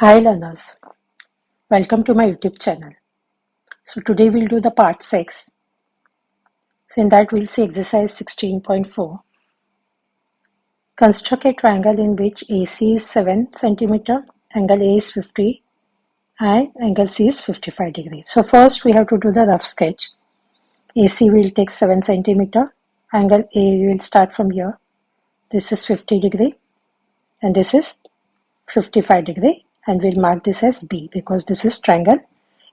Hi learners, welcome to my YouTube channel. So today we'll do the part 6. So in that we'll see exercise 16.4. Construct a triangle in which AC is 7 cm, angle A is 50 and angle C is 55 degrees. So first we have to do the rough sketch. AC will take 7 cm, angle A will start from here. This is 50 degree and this is 55 degree, and we'll mark this as B because this is triangle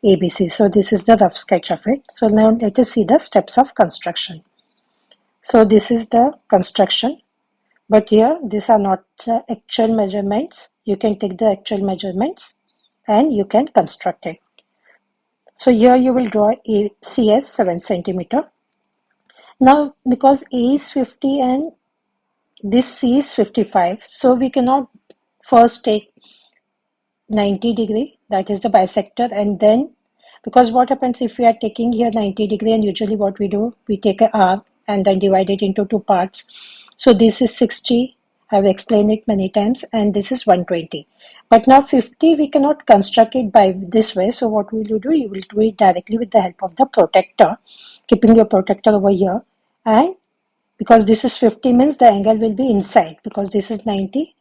ABC. So this is the rough sketch of it. So now let us see the steps of construction. So this is the construction, but here these are not the actual measurements. You can take the actual measurements and you can construct it. So here you will draw AC as 7 cm. Now because A is 50 and this C is 55, so we cannot first take 90 degree, that is the bisector, and then because what happens if we are taking here 90 degree, and usually what we do, we take an arc and then divide it into two parts. So this is 60, I've explained it many times, and this is 120. But now 50 we cannot construct it by this way, so what will you do, you will do it directly with the help of the protractor, keeping your protractor over here, and because this is 50 means the angle will be inside, because this is 90,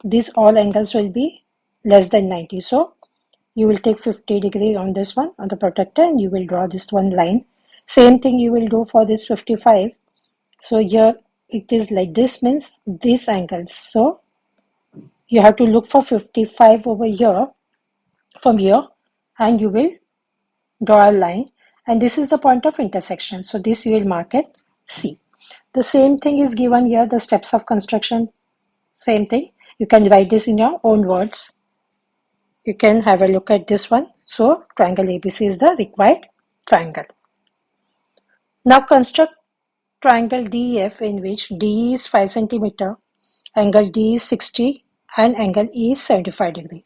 these all angles will be less than 90. So you will take 50 degree on this one, on the protractor, and you will draw this one line. Same thing you will do for this 55. So here it is like this, means these angles. So you have to look for 55 over here, from here, and you will draw a line. And this is the point of intersection. So this you will mark at C. The same thing is given here, the steps of construction, same thing. You can write this in your own words. You can have a look at this one. So triangle ABC is the required triangle. Now construct triangle DEF in which DE is 5 cm, angle D is 60 and angle E is 75 degree.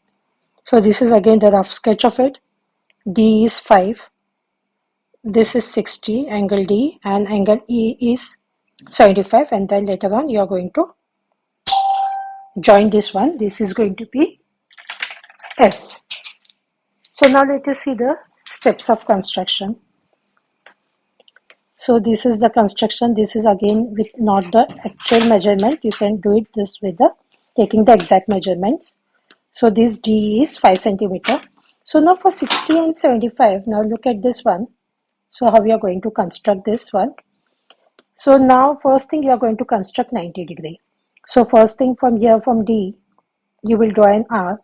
So this is again the rough sketch of it. D is 5, this is 60, angle D, and angle E is 75, and then later on you are going to join this one. This is going to be F. So now let us see the steps of construction. So this is the construction. This is again with not the actual measurement. You can do it this with the taking the exact measurements. So this D is 5 cm. So now for 60 and 75, now look at this one. So how we are going to construct this one. So now first thing you are going to construct 90 degree. So first thing from here, from D, you will draw an arc.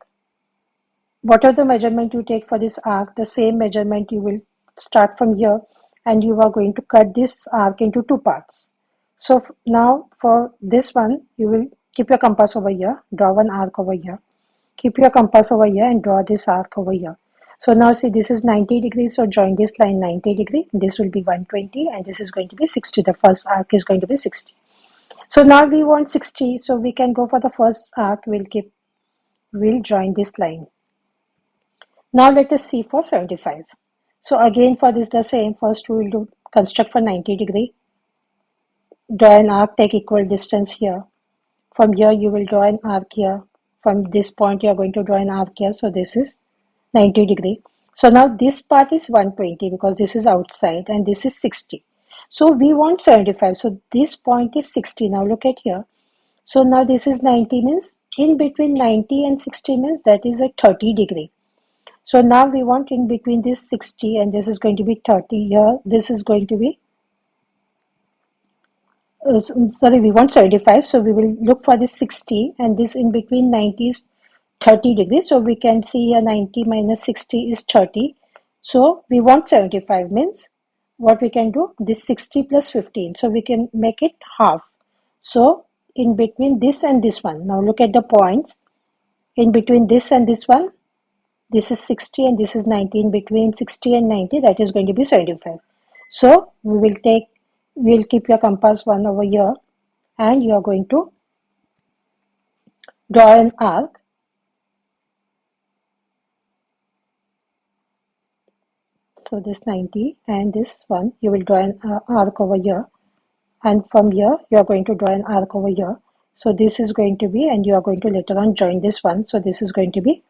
Whatever the measurement you take for this arc, the same measurement you will start from here, and you are going to cut this arc into two parts. So now for this one, you will keep your compass over here, draw one arc over here, keep your compass over here and draw this arc over here. So now see, this is 90 degrees, so join this line 90 degree, this will be 120 and this is going to be 60. The first arc is going to be 60. So now we want 60, so we can go for the first arc. We'll join this line. Now let us see for 75. So again for this the same. First we will do construct for 90 degree. Draw an arc, take equal distance here. From here you will draw an arc here. From this point you are going to draw an arc here. So this is 90 degree. So now this part is 120 because this is outside and this is 60. So we want 75. So this point is 60. Now look at here. So now this is 90 means in between 90 and 60 means that is a 30 degree. So now we want in between this 60 and this is going to be 30 here. This is going to be, we want 75. So we will look for this 60 and this in between 90 is 30 degrees. So we can see here 90 minus 60 is 30. So we want 75 means what we can do, this 60 plus 15. So we can make it half. So in between this and this one, now look at the points. In between this and this one, this is 60 and this is 90. In between 60 and 90, that is going to be 75. So we'll keep your compass one over here and you are going to draw an arc. So this 90 and this one, you will draw an arc over here. And from here, you are going to draw an arc over here. So this is going to be, and you are going to later on join this one. So this is going to be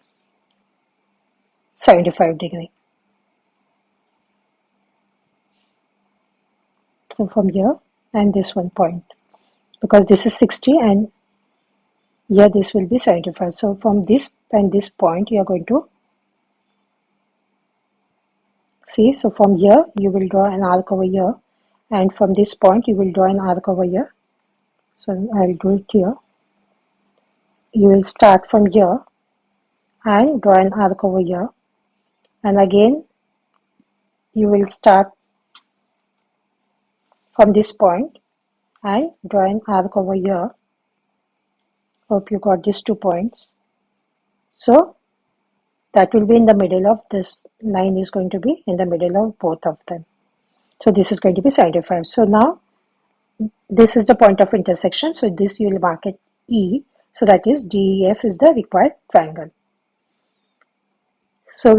75 degree. So from here and this one point, because this is 60 and here this will be 75. So from this and this point you are going to see. So from here you will draw an arc over here, and from this point you will draw an arc over here. So I'll do it here. You will start from here and draw an arc over here, and again you will start from this point and draw an arc over here. Hope you got these 2 points. So that will be in the middle of this line, is going to be in the middle of both of them. So this is going to be 75. So now this is the point of intersection. So this you will mark it E. So that is DEF is the required triangle. So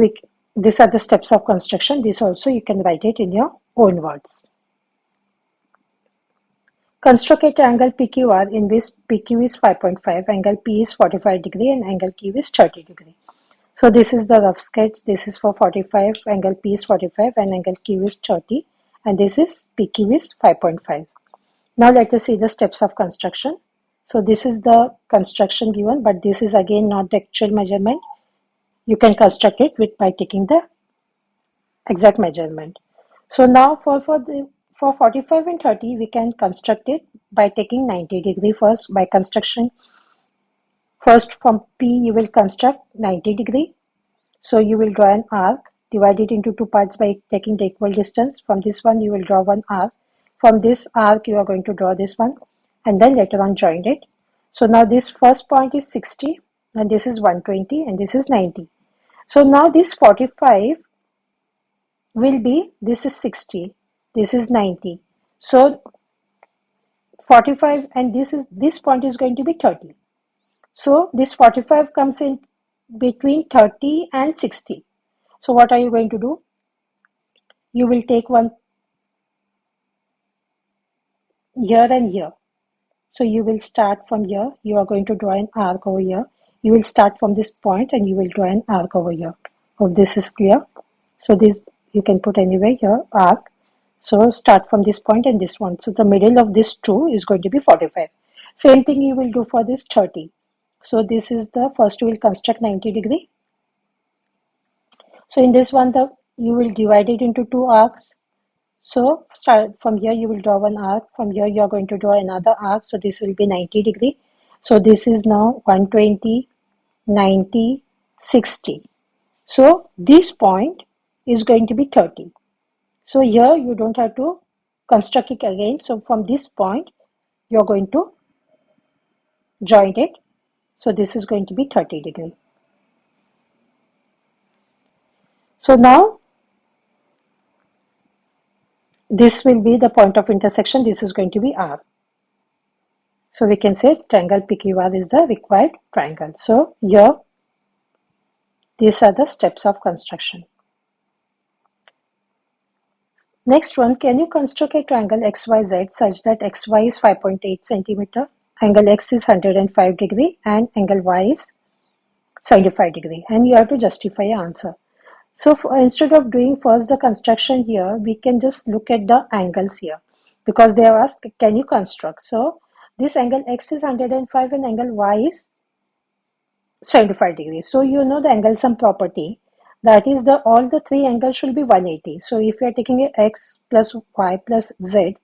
these are the steps of construction. This also you can write it in your own words. Construct a triangle PQR in which PQ is 5.5, angle P is 45 degree and angle Q is 30 degree. So this is the rough sketch. This is for 45, angle P is 45 and angle Q is 30, and this is PQ is 5.5. Now let us see the steps of construction. So this is the construction given, but this is again not the actual measurement. You can construct it by taking the exact measurement. So now for 45 and 30 we can construct it by taking 90 degree first. By construction, first from P you will construct 90 degree. So you will draw an arc, divide it into 2 parts by taking the equal distance. From this one you will draw one arc. From this arc you are going to draw this one, and then later on join it. So now this first point is 60 and this is 120 and this is 90. So now this 45 will be, this is 60, this is 90. So 45 and this point is going to be 30. So this 45 comes in between 30 and 60. So what are you going to do? You will take one here and here. So you will start from here. You are going to draw an arc over here. You will start from this point and you will draw an arc over here. Hope this is clear. So this you can put anywhere here, arc. So start from this point and this one. So the middle of this 2 is going to be 45. Same thing you will do for this 30. So this is the first you will construct 90 degree. So in this one you will divide it into 2 arcs. So start from here you will draw one arc. From here you are going to draw another arc. So this will be 90 degree. So this is now 120, 90, 60. So this point is going to be 30. So here you don't have to construct it again. So from this point you are going to join it. So this is going to be 30 degree. So now this will be the point of intersection. This is going to be R. So we can say triangle PQR is the required triangle. So here these are the steps of construction. Next one, can you construct a triangle XYZ such that XY is 5.8 centimeter, angle X is 105 degree and angle Y is 75 degree, and you have to justify your answer. So instead of doing first the construction here, we can just look at the angles here, because they have asked can you construct. So this angle X is 105 and angle Y is 75 degrees. So you know the angle sum property, that is all the 3 angles should be 180. So if you are taking a X plus Y plus Z,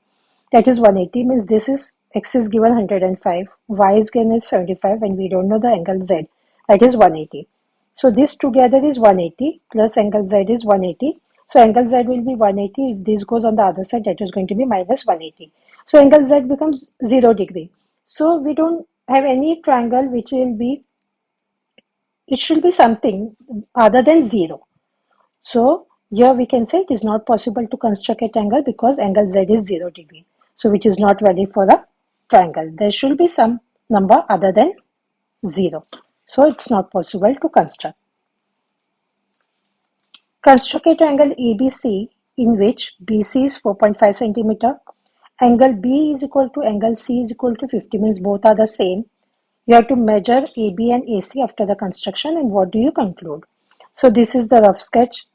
that is 180, means this is X is given 105, Y is given as 75 and we don't know the angle Z, that is 180. So this together is 180 plus angle Z is 180. So angle Z will be 180. If this goes on the other side, that is going to be minus 180. So angle Z becomes 0 degree. So we don't have any triangle which will be, it should be something other than 0. So here we can say it is not possible to construct a triangle because angle Z is 0 degree. So which is not valid for a triangle. There should be some number other than 0. So it's not possible to construct. Construct a triangle ABC in which BC is 4.5 centimeter. Angle B is equal to angle C is equal to 50, means both are the same. You have to measure AB and AC after the construction, and what do you conclude? So this is the rough sketch.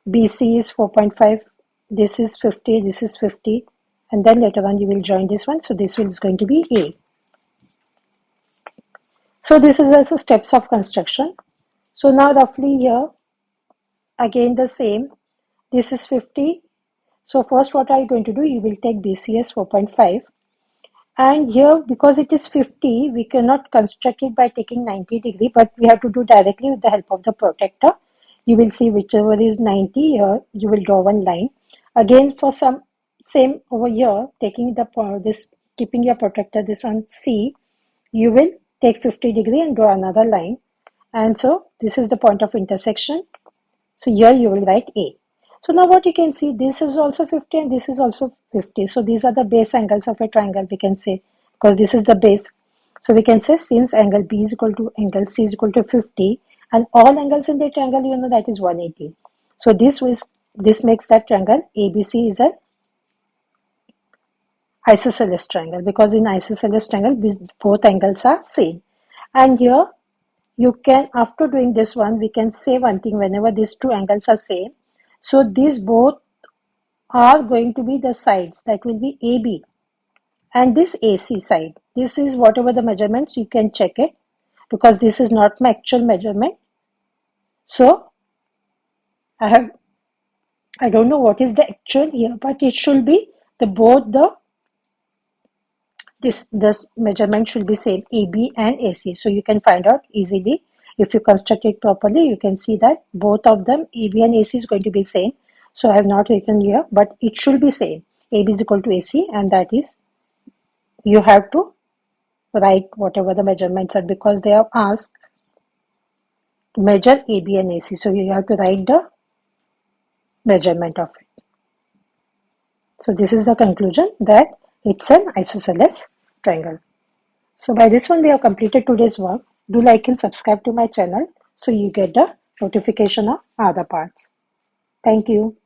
BC is 4.5, this is 50, this is 50, and then later on you will join this one. So this is going to be A. So this is also steps of construction. So now roughly here, again the same. This is 50. So first what are you going to do? You will take BC as 4.5. And here, because it is 50, we cannot construct it by taking 90 degree, but we have to do directly with the help of the protector. You will see whichever is 90 here, you will draw one line. Again, for some same over here, taking this, keeping your protector this on C, you will take 50 degree and draw another line. And so this is the point of intersection. So here you will write A. So now what you can see, this is also 50 and this is also 50. So these are the base angles of a triangle, we can say, because this is the base. So we can say since angle B is equal to angle C is equal to 50 and all angles in the triangle, you know, that is 180. So this makes that triangle ABC is an isosceles triangle, because in isosceles triangle, both angles are same. And here you can, after doing this one, we can say one thing: whenever these two angles are same, so these both are going to be the sides, that will be AB, and this AC side, this is whatever the measurements, you can check it, because this is not my actual measurement. So I don't know what is the actual here, but it should be this measurement should be same, AB and AC. So you can find out easily. If you construct it properly, you can see that both of them, AB and AC, is going to be same. So I have not written here, but it should be same. AB is equal to AC, and that is, you have to write whatever the measurements are, because they have asked to measure AB and AC. So you have to write the measurement of it. So this is the conclusion, that it's an isosceles triangle. So by this one, we have completed today's work. Do like and subscribe to my channel so you get the notification of other parts. Thank you.